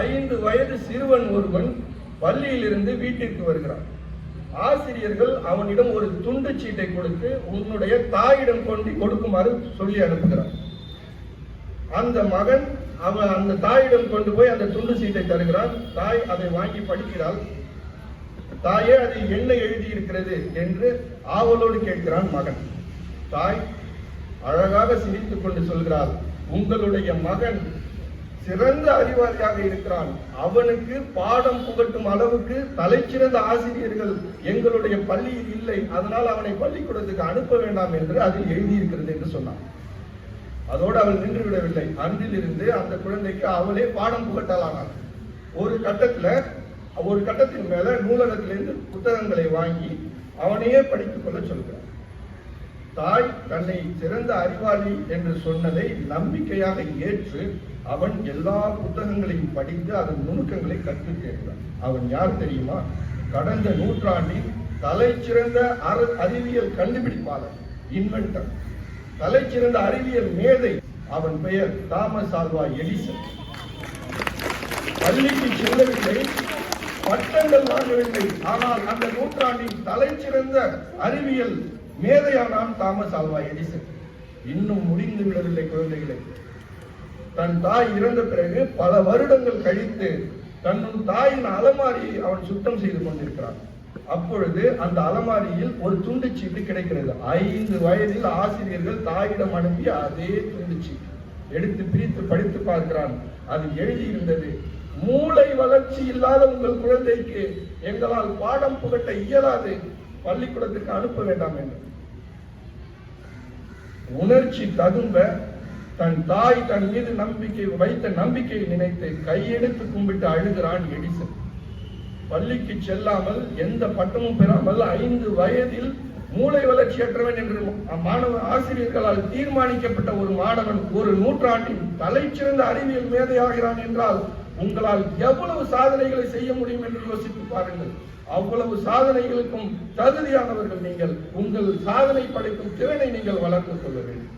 5 வயது சிறுவன் ஒருவன் பள்ளியிலிருந்து வீட்டிற்கு வருகிறான். ஆசிரியர்கள் அவனிடம் ஒரு துண்டு சீட்டை கொடுத்து உன்னுடைய தாயிடம் கொண்டு கொடுக்குமாறு சொல்லி அனுப்புகிறார். அந்த மகன் அவன் அந்த தாயிடம் கொண்டு போய் அந்த துண்டு சீட்டை தருகிறான். தாய் அதை வாங்கி படிக்கிறாள். தாயே, அது என்ன எழுதி இருக்கிறது என்று ஆவலோடு கேட்கிறான் மகன். தாய் அழகாக சிரித்துக் கொண்டு சொல்கிறாள், உங்களுடைய மகன் சிறந்த அறிவாளியாக இருக்கிறான். அவனுக்கு பாடம் புகட்டும் அளவுக்கு தலைச்சிறந்த ஆசிரியர்கள் எங்களுடைய பள்ளியில் இல்லை. அதனால் அவனை பள்ளிக்கூடத்துக்கு அனுப்ப வேண்டாம் என்று அதில் எழுதியிருக்கிறது என்று சொன்னான். அதோடு அவள் நின்று விடவில்லை. அன்றிலிருந்து அந்த குழந்தைக்கு அவளே பாடம் புகட்டலானாள். ஒரு கட்டத்தின் மேல நூலகத்திலிருந்து புத்தகங்களை வாங்கி அவனையே படித்துக் கொள்ள சொல்கிறார். தாய் தன்னை சிறந்த அறிவாளி என்று சொன்னதை நம்பிக்கையாக ஏற்று அவன் எல்லா புத்தகங்களையும் படித்து அதன் நுணுக்கங்களை கற்றுத் தேர்ந்தான். அவன் யார் தெரியுமா? கடந்த நூற்றாண்டின் தலைச்சிறந்த அறிவியல் கண்டுபிடிப்பாளர், இன்வென்டர், தலைச்சிறந்த அறிவியல் மேதை. அவன் பெயர் தாமஸ் ஆல்வா எடிசன். பள்ளிக்கு செல்லவில்லை, பட்டங்கள் வாங்கவில்லை, ஆனால் அந்த நூற்றாண்டின் தலைச்சிறந்த அறிவியல் மேதையானான் தாமஸ் ஆல்வா எடிசன். இன்னும் முடிந்து விடவில்லை குழந்தைகளை. தன் தாய் இறந்த பிறகு பல வருடங்கள் கழித்து தன் தாயின் அலமாரியை அவன் சுத்தம் செய்து கொண்டிருக்கிறான். அப்பொழுது அந்த அலமாரியில் ஒரு துண்டு சீட்டு கிடைக்கிறது. 5 வயதில் ஆசிரியர்கள் தாயிடம் அனுப்பிய அதே துண்டு சீட்டு எடுத்து பிரித்து படித்து பார்க்கிறான். அதில் எழுதியிருந்தது, மூளை வளர்ச்சி இல்லாத உங்கள் குழந்தைக்கு எங்களால் பாடம் புகட்ட இயலாது, பள்ளிக்கூடத்துக்கு அனுப்ப வேண்டாம் என்று. உணர்ச்சி ததும்ப தன் தாய் தன் மீது வைத்த நம்பிக்கையை நினைத்து கையெடுத்து கும்பிட்டு அழுகிறான் எடிசன். பள்ளிக்கு செல்லாமல் எந்த பட்டமும் பெறாமல் 5 வயதில் மூளை வளர்ச்சியற்றவன் என்று மாணவ ஆசிரியர்களால் தீர்மானிக்கப்பட்ட ஒரு மாணவன் ஒரு நூற்றாண்டின் தலைச்சிறந்த அறிவியல் மேதையாகிறான் என்றால் உங்களால் எவ்வளவு சாதனைகளை செய்ய முடியும் என்று யோசித்து பாருங்கள். அவ்வளவு சாதனைகளுக்கும் தகுதியானவர்கள் நீங்கள். உங்கள் சாதனை படைக்கும் திறனை நீங்கள் வளர்த்துக் கொள்ள வேண்டும்.